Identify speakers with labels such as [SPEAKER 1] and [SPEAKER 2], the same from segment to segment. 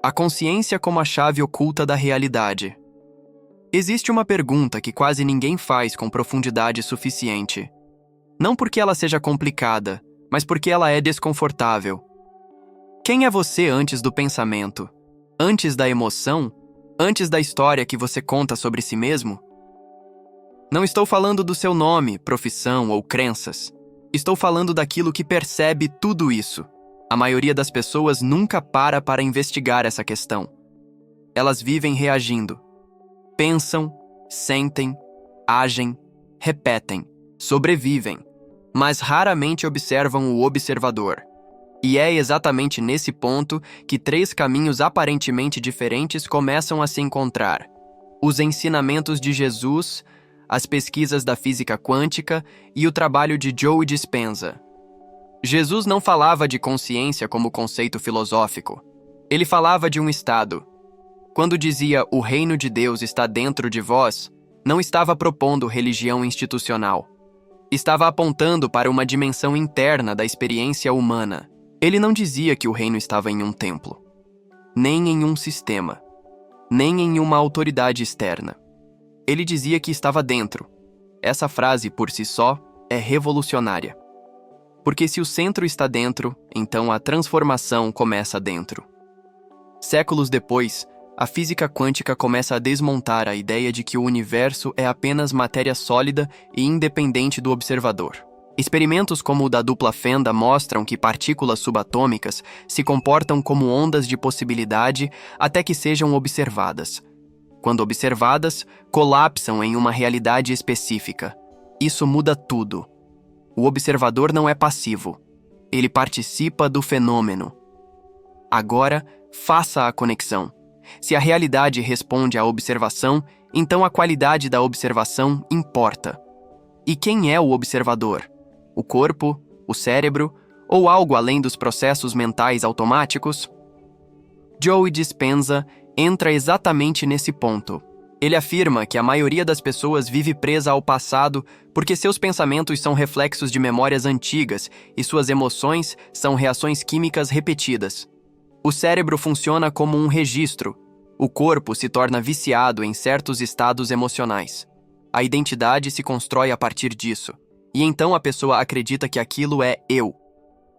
[SPEAKER 1] A consciência como a chave oculta da realidade. Existe uma pergunta que quase ninguém faz com profundidade suficiente. Não porque ela seja complicada, mas porque ela é desconfortável. Quem é você antes do pensamento? Antes da emoção? Antes da história que você conta sobre si mesmo? Não estou falando do seu nome, profissão ou crenças. Estou falando daquilo que percebe tudo isso. A maioria das pessoas nunca para investigar essa questão. Elas vivem reagindo. Pensam, sentem, agem, repetem, sobrevivem, mas raramente observam o observador. E é exatamente nesse ponto que três caminhos aparentemente diferentes começam a se encontrar: os ensinamentos de Jesus, as pesquisas da física quântica e o trabalho de Joe Dispenza. Jesus não falava de consciência como conceito filosófico. Ele falava de um estado. Quando dizia "o reino de Deus está dentro de vós", não estava propondo religião institucional. Estava apontando para uma dimensão interna da experiência humana. Ele não dizia que o reino estava em um templo, nem em um sistema, nem em uma autoridade externa. Ele dizia que estava dentro. Essa frase, por si só, é revolucionária. Porque se o centro está dentro, então a transformação começa dentro. Séculos depois, a física quântica começa a desmontar a ideia de que o universo é apenas matéria sólida e independente do observador. Experimentos como o da dupla fenda mostram que partículas subatômicas se comportam como ondas de possibilidade até que sejam observadas. Quando observadas, colapsam em uma realidade específica. Isso muda tudo. O observador não é passivo. Ele participa do fenômeno. Agora, faça a conexão. Se a realidade responde à observação, então a qualidade da observação importa. E quem é o observador? O corpo, o cérebro ou algo além dos processos mentais automáticos? Joe Dispenza entra exatamente nesse ponto. Ele afirma que a maioria das pessoas vive presa ao passado porque seus pensamentos são reflexos de memórias antigas e suas emoções são reações químicas repetidas. O cérebro funciona como um registro. O corpo se torna viciado em certos estados emocionais. A identidade se constrói a partir disso. E então a pessoa acredita que aquilo é eu.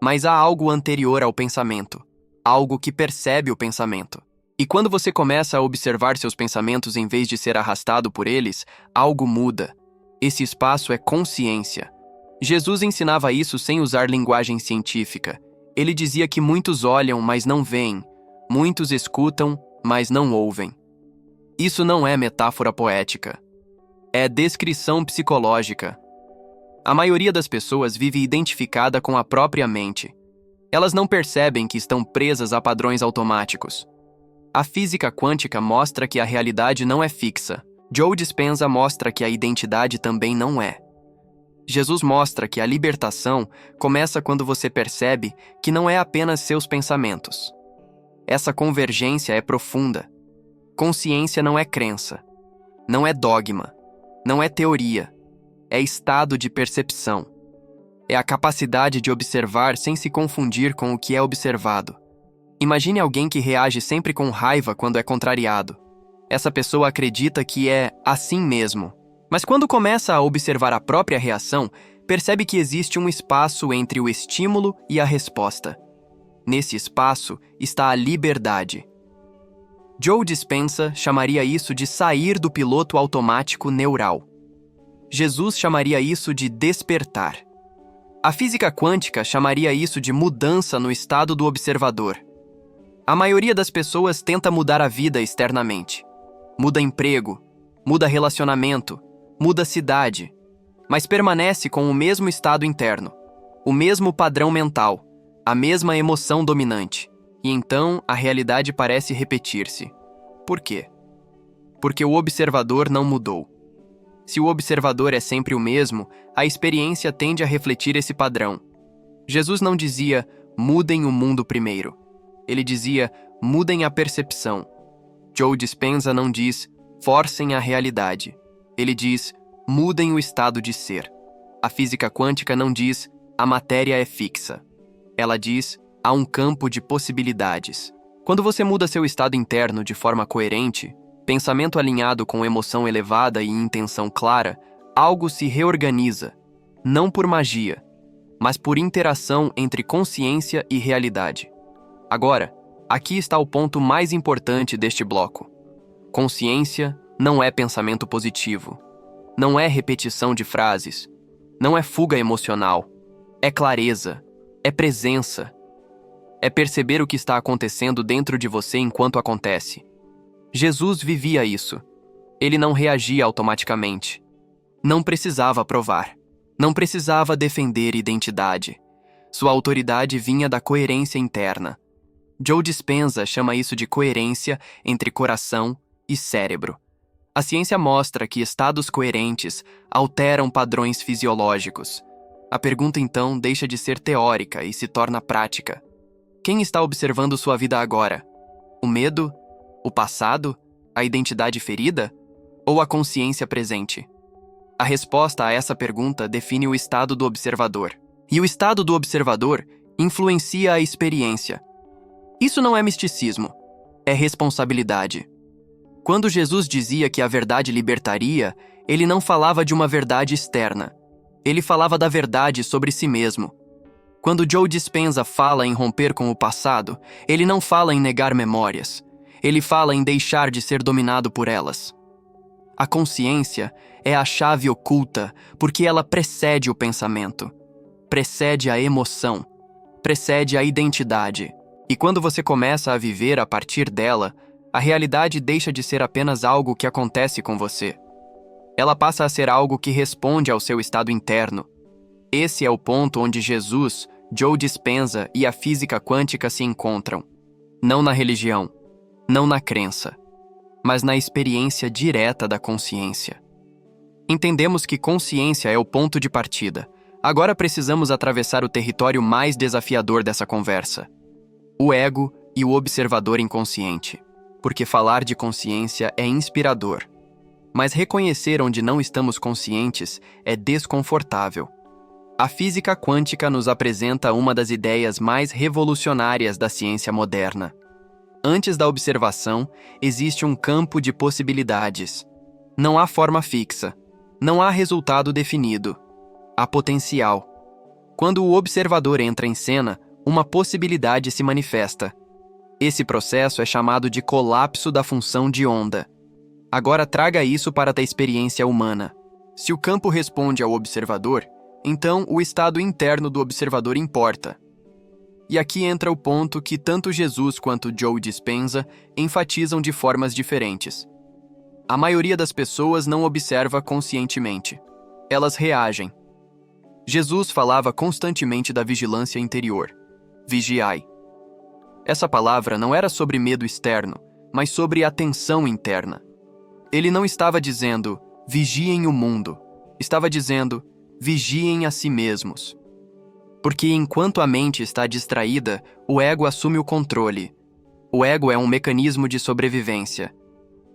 [SPEAKER 1] Mas há algo anterior ao pensamento. Algo que percebe o pensamento. E quando você começa a observar seus pensamentos em vez de ser arrastado por eles, algo muda. Esse espaço é consciência. Jesus ensinava isso sem usar linguagem científica. Ele dizia que muitos olham, mas não veem. Muitos escutam, mas não ouvem. Isso não é metáfora poética. É descrição psicológica. A maioria das pessoas vive identificada com a própria mente. Elas não percebem que estão presas a padrões automáticos. A física quântica mostra que a realidade não é fixa. Joe Dispenza mostra que a identidade também não é. Jesus mostra que a libertação começa quando você percebe que não é apenas seus pensamentos. Essa convergência é profunda. Consciência não é crença, não é dogma, não é teoria, é estado de percepção. É a capacidade de observar sem se confundir com o que é observado. Imagine alguém que reage sempre com raiva quando é contrariado. Essa pessoa acredita que é assim mesmo. Mas quando começa a observar a própria reação, percebe que existe um espaço entre o estímulo e a resposta. Nesse espaço está a liberdade. Joe Dispenza chamaria isso de sair do piloto automático neural. Jesus chamaria isso de despertar. A física quântica chamaria isso de mudança no estado do observador. A maioria das pessoas tenta mudar a vida externamente. Muda emprego, muda relacionamento, muda cidade, mas permanece com o mesmo estado interno, o mesmo padrão mental, a mesma emoção dominante. E então a realidade parece repetir-se. Por quê? Porque o observador não mudou. Se o observador é sempre o mesmo, a experiência tende a refletir esse padrão. Jesus não dizia, mudem o mundo primeiro. Ele dizia, mudem a percepção. Joe Dispenza não diz, forcem a realidade. Ele diz, mudem o estado de ser. A física quântica não diz, a matéria é fixa. Ela diz, há um campo de possibilidades. Quando você muda seu estado interno de forma coerente, pensamento alinhado com emoção elevada e intenção clara, algo se reorganiza, não por magia, mas por interação entre consciência e realidade. Agora, aqui está o ponto mais importante deste bloco. Consciência não é pensamento positivo, não é repetição de frases, não é fuga emocional, é clareza, é presença, é perceber o que está acontecendo dentro de você enquanto acontece. Jesus vivia isso. Ele não reagia automaticamente. Não precisava provar. Não precisava defender identidade. Sua autoridade vinha da coerência interna. Joe Dispenza chama isso de coerência entre coração e cérebro. A ciência mostra que estados coerentes alteram padrões fisiológicos. A pergunta então deixa de ser teórica e se torna prática. Quem está observando sua vida agora? O medo? O passado? A identidade ferida? Ou a consciência presente? A resposta a essa pergunta define o estado do observador. E o estado do observador influencia a experiência. Isso não é misticismo, é responsabilidade. Quando Jesus dizia que a verdade libertaria, ele não falava de uma verdade externa. Ele falava da verdade sobre si mesmo. Quando Joe Dispenza fala em romper com o passado, ele não fala em negar memórias. Ele fala em deixar de ser dominado por elas. A consciência é a chave oculta porque ela precede o pensamento, precede a emoção, precede a identidade. E quando você começa a viver a partir dela, a realidade deixa de ser apenas algo que acontece com você. Ela passa a ser algo que responde ao seu estado interno. Esse é o ponto onde Jesus, Joe Dispenza e a física quântica se encontram. Não na religião, não na crença, mas na experiência direta da consciência. Entendemos que consciência é o ponto de partida. Agora precisamos atravessar o território mais desafiador dessa conversa: o ego e o observador inconsciente. Porque falar de consciência é inspirador, mas reconhecer onde não estamos conscientes é desconfortável. A física quântica nos apresenta uma das ideias mais revolucionárias da ciência moderna. Antes da observação, existe um campo de possibilidades. Não há forma fixa, não há resultado definido. Há potencial. Quando o observador entra em cena, uma possibilidade se manifesta. Esse processo é chamado de colapso da função de onda. Agora traga isso para a experiência humana. Se o campo responde ao observador, então o estado interno do observador importa. E aqui entra o ponto que tanto Jesus quanto Joe Dispenza enfatizam de formas diferentes. A maioria das pessoas não observa conscientemente. Elas reagem. Jesus falava constantemente da vigilância interior. Vigiai. Essa palavra não era sobre medo externo, mas sobre atenção interna. Ele não estava dizendo, vigiem o mundo. Estava dizendo, vigiem a si mesmos. Porque enquanto a mente está distraída, o ego assume o controle. O ego é um mecanismo de sobrevivência.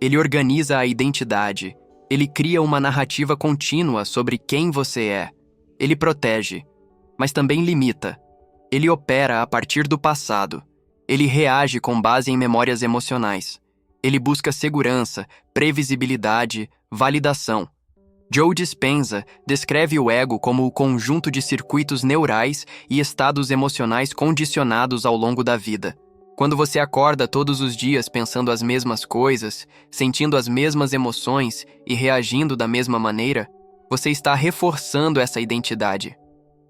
[SPEAKER 1] Ele organiza a identidade. Ele cria uma narrativa contínua sobre quem você é. Ele protege, mas também limita. Ele opera a partir do passado. Ele reage com base em memórias emocionais. Ele busca segurança, previsibilidade, validação. Joe Dispenza descreve o ego como o conjunto de circuitos neurais e estados emocionais condicionados ao longo da vida. Quando você acorda todos os dias pensando as mesmas coisas, sentindo as mesmas emoções e reagindo da mesma maneira, você está reforçando essa identidade.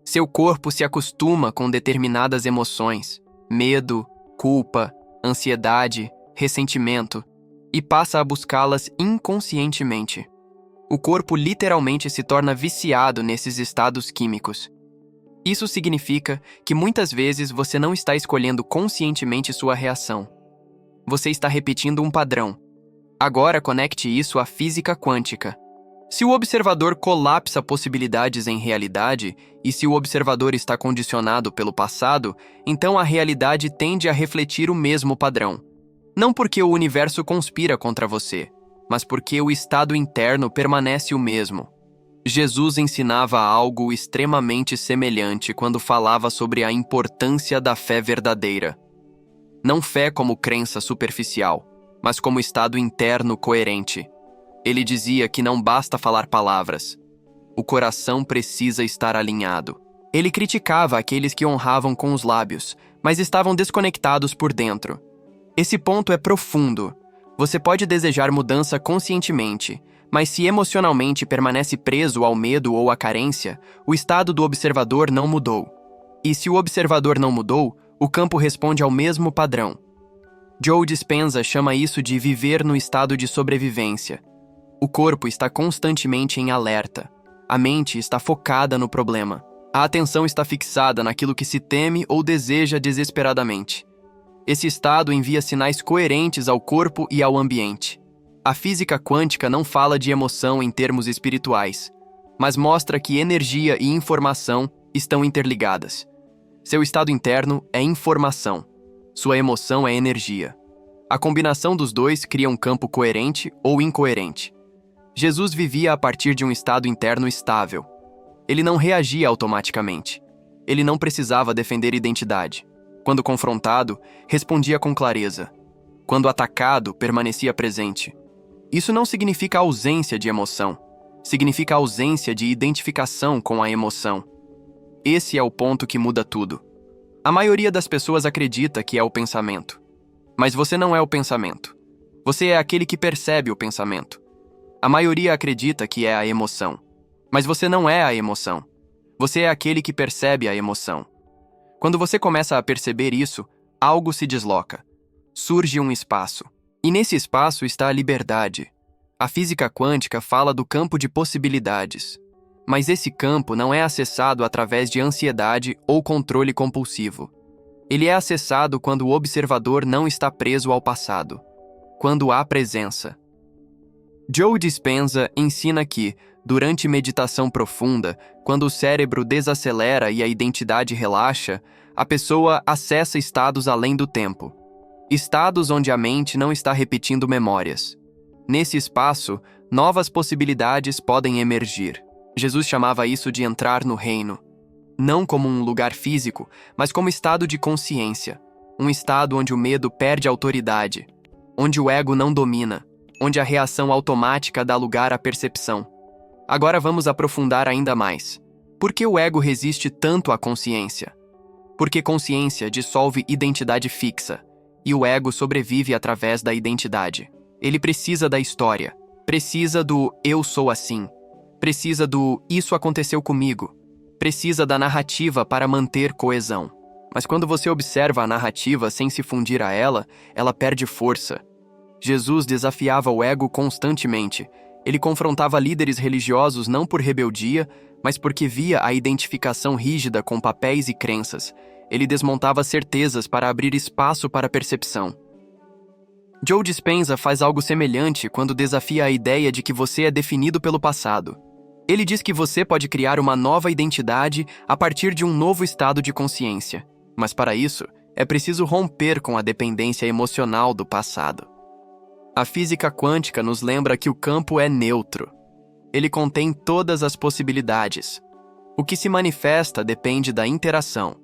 [SPEAKER 1] Seu corpo se acostuma com determinadas emoções, medo, culpa, ansiedade, ressentimento, e passa a buscá-las inconscientemente. O corpo literalmente se torna viciado nesses estados químicos. Isso significa que muitas vezes você não está escolhendo conscientemente sua reação. Você está repetindo um padrão. Agora conecte isso à física quântica. Se o observador colapsa possibilidades em realidade, e se o observador está condicionado pelo passado, então a realidade tende a refletir o mesmo padrão. Não porque o universo conspira contra você, mas porque o estado interno permanece o mesmo. Jesus ensinava algo extremamente semelhante quando falava sobre a importância da fé verdadeira. Não fé como crença superficial, mas como estado interno coerente. Ele dizia que não basta falar palavras. O coração precisa estar alinhado. Ele criticava aqueles que honravam com os lábios, mas estavam desconectados por dentro. Esse ponto é profundo. Você pode desejar mudança conscientemente, mas se emocionalmente permanece preso ao medo ou à carência, o estado do observador não mudou. E se o observador não mudou, o campo responde ao mesmo padrão. Joe Dispenza chama isso de viver no estado de sobrevivência. O corpo está constantemente em alerta. A mente está focada no problema. A atenção está fixada naquilo que se teme ou deseja desesperadamente. Esse estado envia sinais coerentes ao corpo e ao ambiente. A física quântica não fala de emoção em termos espirituais, mas mostra que energia e informação estão interligadas. Seu estado interno é informação. Sua emoção é energia. A combinação dos dois cria um campo coerente ou incoerente. Jesus vivia a partir de um estado interno estável. Ele não reagia automaticamente. Ele não precisava defender identidade. Quando confrontado, respondia com clareza. Quando atacado, permanecia presente. Isso não significa ausência de emoção. Significa ausência de identificação com a emoção. Esse é o ponto que muda tudo. A maioria das pessoas acredita que é o pensamento. Mas você não é o pensamento. Você é aquele que percebe o pensamento. A maioria acredita que é a emoção. Mas você não é a emoção. Você é aquele que percebe a emoção. Quando você começa a perceber isso, algo se desloca. Surge um espaço. E nesse espaço está a liberdade. A física quântica fala do campo de possibilidades. Mas esse campo não é acessado através de ansiedade ou controle compulsivo. Ele é acessado quando o observador não está preso ao passado. Quando há presença. Joe Dispenza ensina que, durante meditação profunda, quando o cérebro desacelera e a identidade relaxa, a pessoa acessa estados além do tempo. Estados onde a mente não está repetindo memórias. Nesse espaço, novas possibilidades podem emergir. Jesus chamava isso de entrar no reino. Não como um lugar físico, mas como estado de consciência. Um estado onde o medo perde autoridade, onde o ego não domina, onde a reação automática dá lugar à percepção. Agora vamos aprofundar ainda mais. Por que o ego resiste tanto à consciência? Porque consciência dissolve identidade fixa, e o ego sobrevive através da identidade. Ele precisa da história, precisa do eu sou assim, precisa do isso aconteceu comigo, precisa da narrativa para manter coesão. Mas quando você observa a narrativa sem se fundir a ela perde força. Jesus desafiava o ego constantemente. Ele confrontava líderes religiosos não por rebeldia, mas porque via a identificação rígida com papéis e crenças. Ele desmontava certezas para abrir espaço para percepção. Joe Dispenza faz algo semelhante quando desafia a ideia de que você é definido pelo passado. Ele diz que você pode criar uma nova identidade a partir de um novo estado de consciência. Mas para isso, é preciso romper com a dependência emocional do passado. A física quântica nos lembra que o campo é neutro. Ele contém todas as possibilidades. O que se manifesta depende da interação.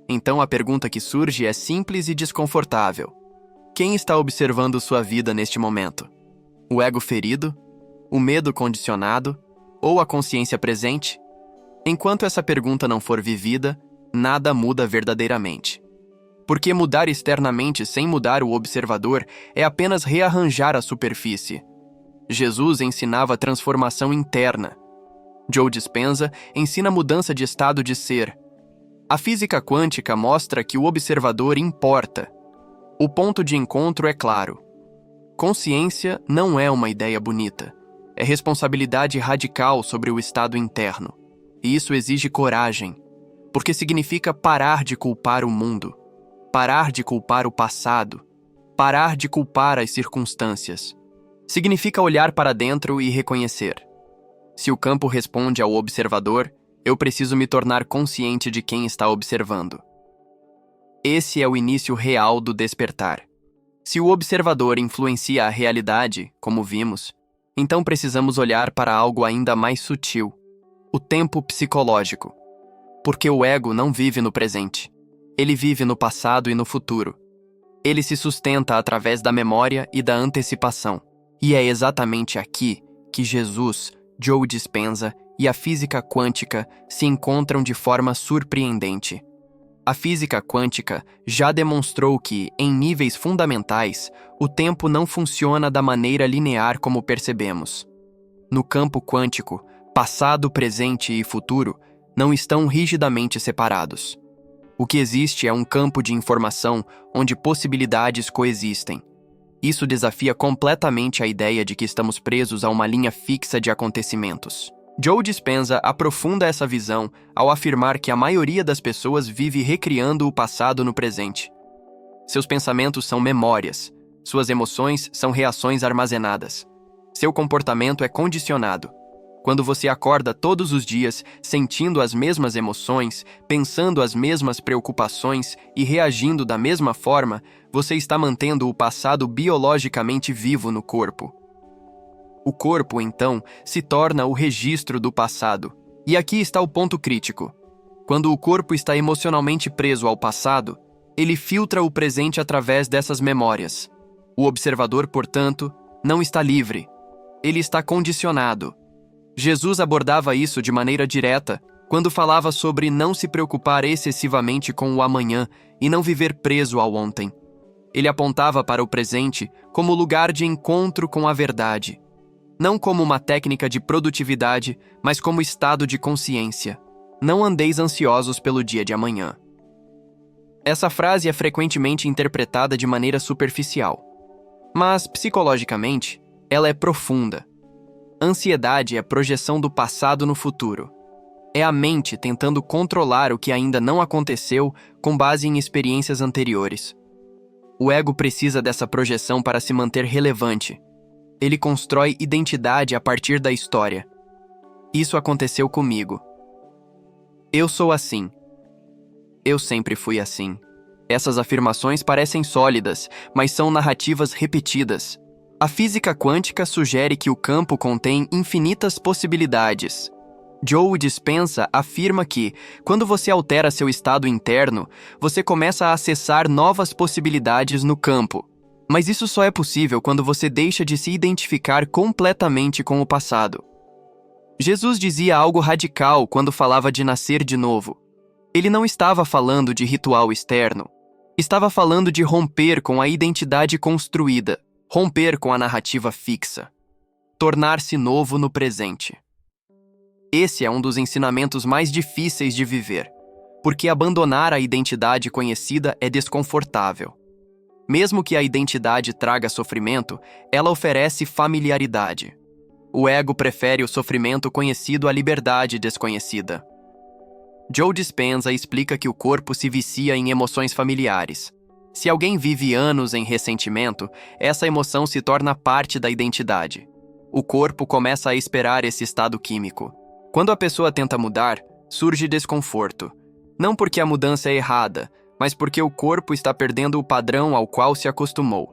[SPEAKER 1] Então a pergunta que surge é simples e desconfortável. Quem está observando sua vida neste momento? O ego ferido? O medo condicionado? Ou a consciência presente? Enquanto essa pergunta não for vivida, nada muda verdadeiramente. Porque mudar externamente sem mudar o observador é apenas rearranjar a superfície. Jesus ensinava transformação interna. Joe Dispenza ensina mudança de estado de ser. A física quântica mostra que o observador importa. O ponto de encontro é claro. Consciência não é uma ideia bonita. É responsabilidade radical sobre o estado interno. E isso exige coragem, porque significa parar de culpar o mundo. Parar de culpar o passado, parar de culpar as circunstâncias. Significa olhar para dentro e reconhecer. Se o campo responde ao observador, eu preciso me tornar consciente de quem está observando. Esse é o início real do despertar. Se o observador influencia a realidade, como vimos, então precisamos olhar para algo ainda mais sutil, o tempo psicológico. Porque o ego não vive no presente. Ele vive no passado e no futuro. Ele se sustenta através da memória e da antecipação. E é exatamente aqui que Jesus, Joe Dispenza e a física quântica se encontram de forma surpreendente. A física quântica já demonstrou que, em níveis fundamentais, o tempo não funciona da maneira linear como percebemos. No campo quântico, passado, presente e futuro não estão rigidamente separados. O que existe é um campo de informação onde possibilidades coexistem. Isso desafia completamente a ideia de que estamos presos a uma linha fixa de acontecimentos. Joe Dispenza aprofunda essa visão ao afirmar que a maioria das pessoas vive recriando o passado no presente. Seus pensamentos são memórias, suas emoções são reações armazenadas. Seu comportamento é condicionado. Quando você acorda todos os dias sentindo as mesmas emoções, pensando as mesmas preocupações e reagindo da mesma forma, você está mantendo o passado biologicamente vivo no corpo. O corpo, então, se torna o registro do passado. E aqui está o ponto crítico. Quando o corpo está emocionalmente preso ao passado, ele filtra o presente através dessas memórias. O observador, portanto, não está livre. Ele está condicionado. Jesus abordava isso de maneira direta quando falava sobre não se preocupar excessivamente com o amanhã e não viver preso ao ontem. Ele apontava para o presente como lugar de encontro com a verdade, não como uma técnica de produtividade, mas como estado de consciência. Não andeis ansiosos pelo dia de amanhã. Essa frase é frequentemente interpretada de maneira superficial, mas, psicologicamente, ela é profunda. Ansiedade é projeção do passado no futuro. É a mente tentando controlar o que ainda não aconteceu com base em experiências anteriores. O ego precisa dessa projeção para se manter relevante. Ele constrói identidade a partir da história. Isso aconteceu comigo. Eu sou assim. Eu sempre fui assim. Essas afirmações parecem sólidas, mas são narrativas repetidas. A física quântica sugere que o campo contém infinitas possibilidades. Joe Dispenza afirma que, quando você altera seu estado interno, você começa a acessar novas possibilidades no campo. Mas isso só é possível quando você deixa de se identificar completamente com o passado. Jesus dizia algo radical quando falava de nascer de novo. Ele não estava falando de ritual externo. Estava falando de romper com a identidade construída. Romper com a narrativa fixa. Tornar-se novo no presente. Esse é um dos ensinamentos mais difíceis de viver, porque abandonar a identidade conhecida é desconfortável. Mesmo que a identidade traga sofrimento, ela oferece familiaridade. O ego prefere o sofrimento conhecido à liberdade desconhecida. Joe Dispenza explica que o corpo se vicia em emoções familiares. Se alguém vive anos em ressentimento, essa emoção se torna parte da identidade. O corpo começa a esperar esse estado químico. Quando a pessoa tenta mudar, surge desconforto. Não porque a mudança é errada, mas porque o corpo está perdendo o padrão ao qual se acostumou.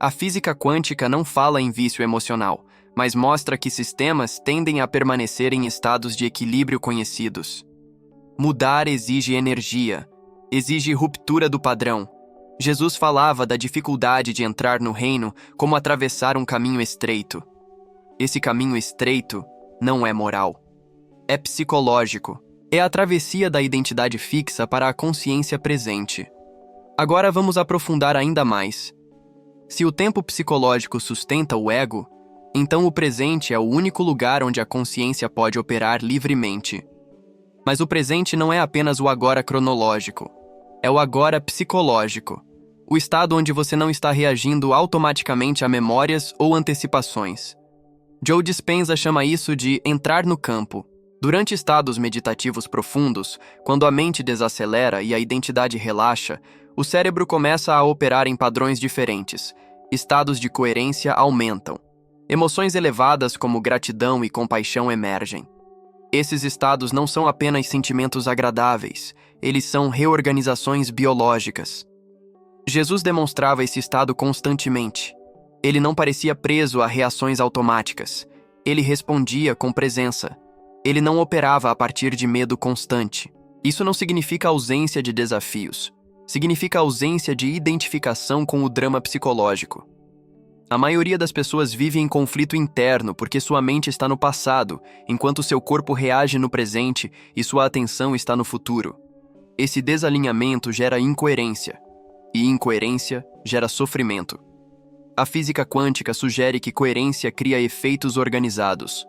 [SPEAKER 1] A física quântica não fala em vício emocional, mas mostra que sistemas tendem a permanecer em estados de equilíbrio conhecidos. Mudar exige energia, exige ruptura do padrão. Jesus falava da dificuldade de entrar no reino como atravessar um caminho estreito. Esse caminho estreito não é moral. É psicológico. É a travessia da identidade fixa para a consciência presente. Agora vamos aprofundar ainda mais. Se o tempo psicológico sustenta o ego, então o presente é o único lugar onde a consciência pode operar livremente. Mas o presente não é apenas o agora cronológico. É o agora psicológico, o estado onde você não está reagindo automaticamente a memórias ou antecipações. Joe Dispenza chama isso de entrar no campo. Durante estados meditativos profundos, quando a mente desacelera e a identidade relaxa, o cérebro começa a operar em padrões diferentes. Estados de coerência aumentam. Emoções elevadas como gratidão e compaixão emergem. Esses estados não são apenas sentimentos agradáveis, eles são reorganizações biológicas. Jesus demonstrava esse estado constantemente. Ele não parecia preso a reações automáticas. Ele respondia com presença. Ele não operava a partir de medo constante. Isso não significa ausência de desafios. significa ausência de identificação com o drama psicológico. A maioria das pessoas vive em conflito interno porque sua mente está no passado, enquanto seu corpo reage no presente e sua atenção está no futuro. Esse desalinhamento gera incoerência, e incoerência gera sofrimento. A física quântica sugere que coerência cria efeitos organizados.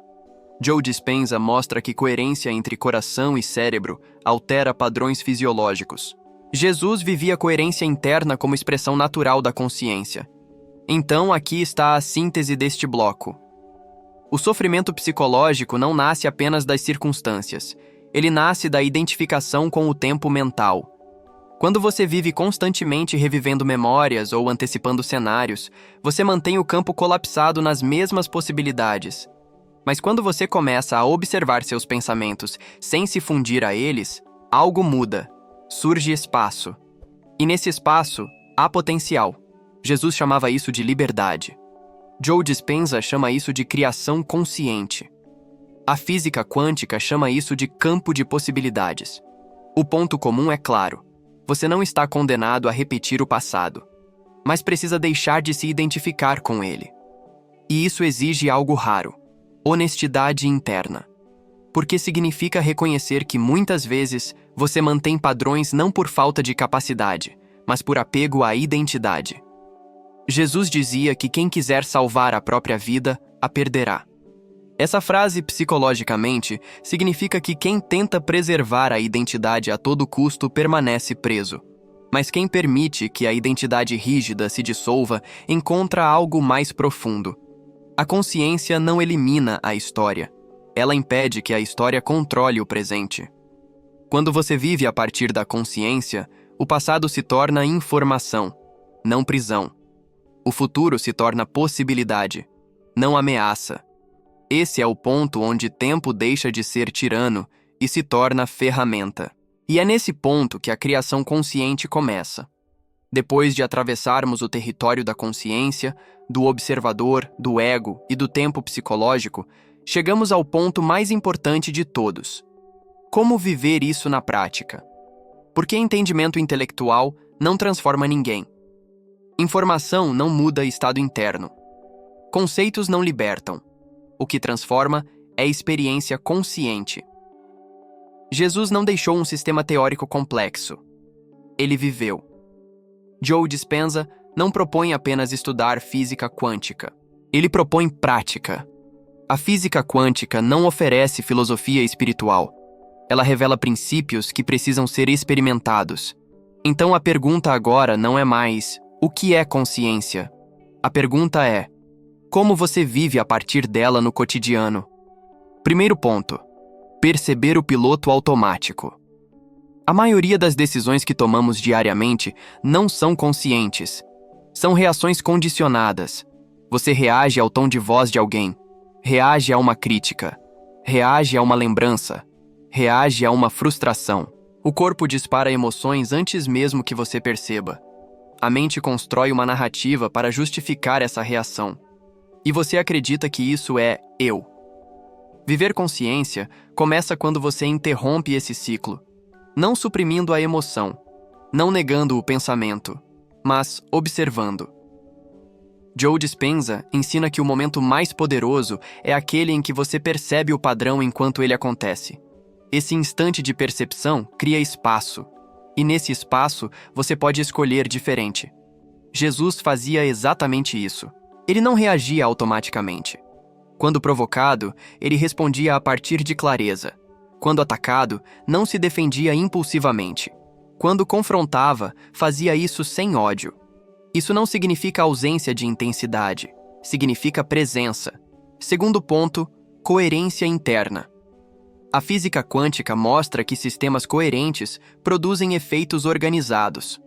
[SPEAKER 1] Joe Dispenza mostra que coerência entre coração e cérebro altera padrões fisiológicos. Jesus vivia coerência interna como expressão natural da consciência. Então, aqui está a síntese deste bloco. O sofrimento psicológico não nasce apenas das circunstâncias. Ele nasce da identificação com o tempo mental. Quando você vive constantemente revivendo memórias ou antecipando cenários, você mantém o campo colapsado nas mesmas possibilidades. Mas quando você começa a observar seus pensamentos sem se fundir a eles, algo muda. Surge espaço. E nesse espaço, há potencial. Jesus chamava isso de liberdade. Joe Dispenza chama isso de criação consciente. A física quântica chama isso de campo de possibilidades. O ponto comum é claro. Você não está condenado a repetir o passado, mas precisa deixar de se identificar com ele. E isso exige algo raro: honestidade interna. Porque significa reconhecer que muitas vezes você mantém padrões não por falta de capacidade, mas por apego à identidade. Jesus dizia que quem quiser salvar a própria vida, a perderá. Essa frase, psicologicamente, significa que quem tenta preservar a identidade a todo custo permanece preso. Mas quem permite que a identidade rígida se dissolva encontra algo mais profundo. A consciência não elimina a história. Ela impede que a história controle o presente. Quando você vive a partir da consciência, o passado se torna informação, não prisão. O futuro se torna possibilidade, não ameaça. Esse é o ponto onde tempo deixa de ser tirano e se torna ferramenta. E é nesse ponto que a criação consciente começa. Depois de atravessarmos o território da consciência, do observador, do ego e do tempo psicológico, chegamos ao ponto mais importante de todos. Como viver isso na prática? Porque entendimento intelectual não transforma ninguém. Informação não muda estado interno. Conceitos não libertam. O que transforma é experiência consciente. Jesus não deixou um sistema teórico complexo. Ele viveu. Joe Dispenza não propõe apenas estudar física quântica. Ele propõe prática. A física quântica não oferece filosofia espiritual. Ela revela princípios que precisam ser experimentados. Então a pergunta agora não é mais: o que é consciência? A pergunta é: como você vive a partir dela no cotidiano? Primeiro ponto: perceber o piloto automático. A maioria das decisões que tomamos diariamente não são conscientes. São reações condicionadas. Você reage ao tom de voz de alguém, reage a uma crítica, reage a uma lembrança, reage a uma frustração. O corpo dispara emoções antes mesmo que você perceba. A mente constrói uma narrativa para justificar essa reação. E você acredita que isso é eu. Viver consciência começa quando você interrompe esse ciclo, não suprimindo a emoção, não negando o pensamento, mas observando. Joe Dispenza ensina que o momento mais poderoso é aquele em que você percebe o padrão enquanto ele acontece. Esse instante de percepção cria espaço, e nesse espaço você pode escolher diferente. Jesus fazia exatamente isso. Ele não reagia automaticamente. Quando provocado, ele respondia a partir de clareza. Quando atacado, não se defendia impulsivamente. Quando confrontava, fazia isso sem ódio. Isso não significa ausência de intensidade, significa presença. Segundo ponto, coerência interna. A física quântica mostra que sistemas coerentes produzem efeitos organizados.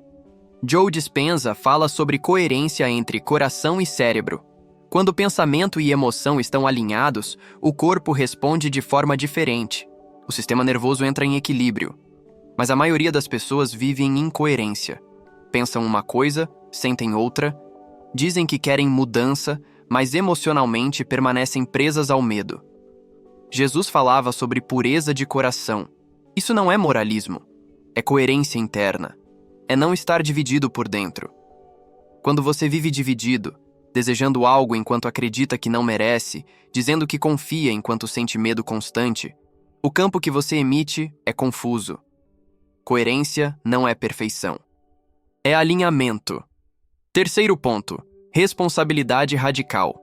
[SPEAKER 1] Joe Dispenza fala sobre coerência entre coração e cérebro. Quando pensamento e emoção estão alinhados, o corpo responde de forma diferente. O sistema nervoso entra em equilíbrio. Mas a maioria das pessoas vive em incoerência. Pensam uma coisa, sentem outra, dizem que querem mudança, mas emocionalmente permanecem presas ao medo. Jesus falava sobre pureza de coração. Isso não é moralismo, é coerência interna. é não estar dividido por dentro. Quando você vive dividido, desejando algo enquanto acredita que não merece, dizendo que confia enquanto sente medo constante, o campo que você emite é confuso. Coerência não é perfeição. É alinhamento. Terceiro ponto: responsabilidade radical.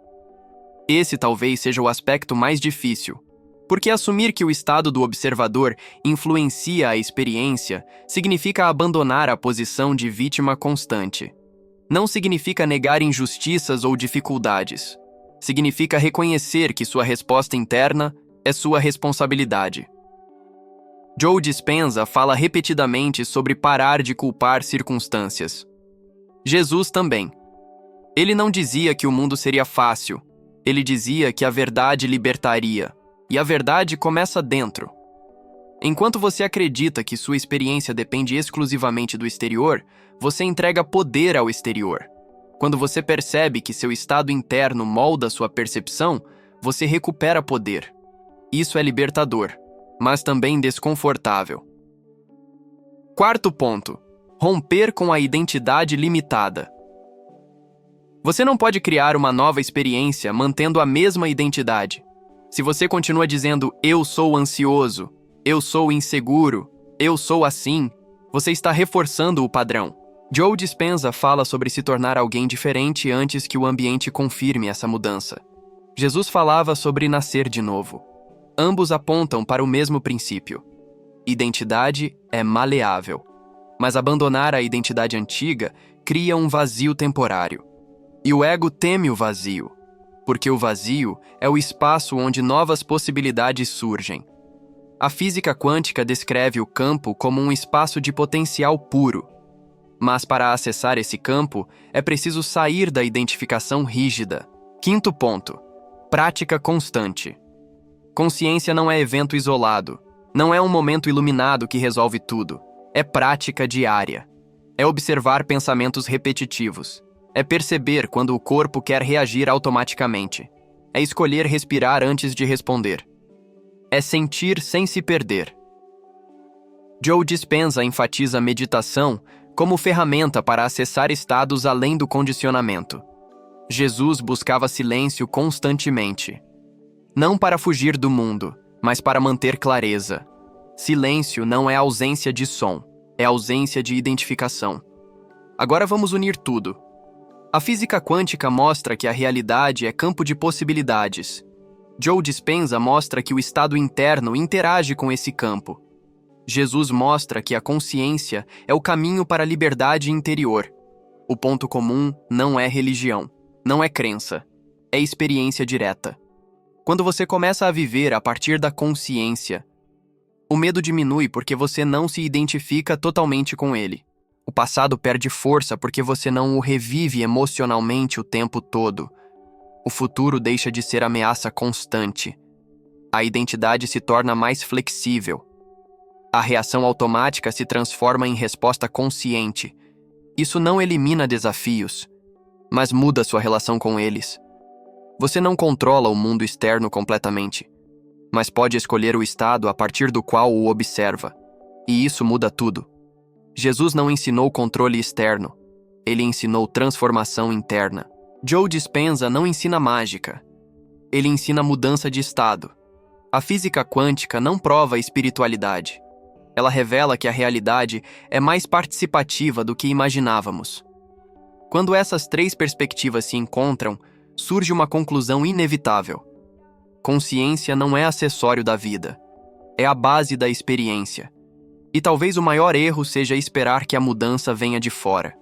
[SPEAKER 1] Esse talvez seja o aspecto mais difícil, porque assumir que o estado do observador influencia a experiência significa abandonar a posição de vítima constante. Não significa negar injustiças ou dificuldades. Significa reconhecer que sua resposta interna é sua responsabilidade. Joe Dispenza fala repetidamente sobre parar de culpar circunstâncias. Jesus também. Ele não dizia que o mundo seria fácil. Ele dizia que a verdade libertaria. E a verdade começa dentro. Enquanto você acredita que sua experiência depende exclusivamente do exterior, você entrega poder ao exterior. Quando você percebe que seu estado interno molda sua percepção, você recupera poder. Isso é libertador, mas também desconfortável. Quarto ponto: romper com a identidade limitada. Você não pode criar uma nova experiência mantendo a mesma identidade. Se você continua dizendo "eu sou ansioso", "eu sou inseguro", "eu sou assim", você está reforçando o padrão. Joe Dispenza fala sobre se tornar alguém diferente antes que o ambiente confirme essa mudança. Jesus falava sobre nascer de novo. Ambos apontam para o mesmo princípio. Identidade é maleável, mas abandonar a identidade antiga cria um vazio temporário. E o ego teme o vazio, porque o vazio é o espaço onde novas possibilidades surgem. A física quântica descreve o campo como um espaço de potencial puro. Mas para acessar esse campo, é preciso sair da identificação rígida. Quinto ponto: prática constante. Consciência não é evento isolado. Não é um momento iluminado que resolve tudo. É prática diária. É observar pensamentos repetitivos. É perceber quando o corpo quer reagir automaticamente. É escolher respirar antes de responder. É sentir sem se perder. Joe Dispenza enfatiza a meditação como ferramenta para acessar estados além do condicionamento. Jesus buscava silêncio constantemente. Não para fugir do mundo, mas para manter clareza. Silêncio não é ausência de som, é ausência de identificação. Agora vamos unir tudo. A física quântica mostra que a realidade é campo de possibilidades. Joe Dispenza mostra que o estado interno interage com esse campo. Jesus mostra que a consciência é o caminho para a liberdade interior. O ponto comum não é religião, não é crença, é experiência direta. Quando você começa a viver a partir da consciência, o medo diminui porque você não se identifica totalmente com ele. O passado perde força porque você não o revive emocionalmente o tempo todo. O futuro deixa de ser ameaça constante. A identidade se torna mais flexível. A reação automática se transforma em resposta consciente. Isso não elimina desafios, mas muda sua relação com eles. Você não controla o mundo externo completamente, mas pode escolher o estado a partir do qual o observa. E isso muda tudo. Jesus não ensinou controle externo, ele ensinou transformação interna. Joe Dispenza não ensina mágica, ele ensina mudança de estado. A física quântica não prova a espiritualidade. Ela revela que a realidade é mais participativa do que imaginávamos. Quando essas três perspectivas se encontram, surge uma conclusão inevitável. Consciência não é acessório da vida, é a base da experiência. E talvez o maior erro seja esperar que a mudança venha de fora,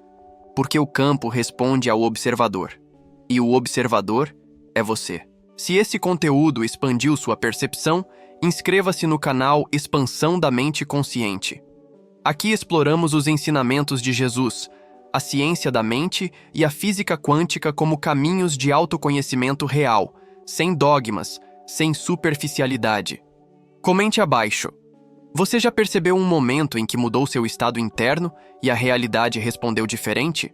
[SPEAKER 1] porque o campo responde ao observador, e o observador é você. Se esse conteúdo expandiu sua percepção, inscreva-se no canal Expansão da Mente Consciente. Aqui exploramos os ensinamentos de Jesus, a ciência da mente e a física quântica como caminhos de autoconhecimento real, sem dogmas, sem superficialidade. Comente abaixo. Você já percebeu um momento em que mudou seu estado interno e a realidade respondeu diferente?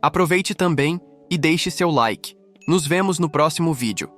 [SPEAKER 1] Aproveite também e deixe seu like. Nos vemos no próximo vídeo.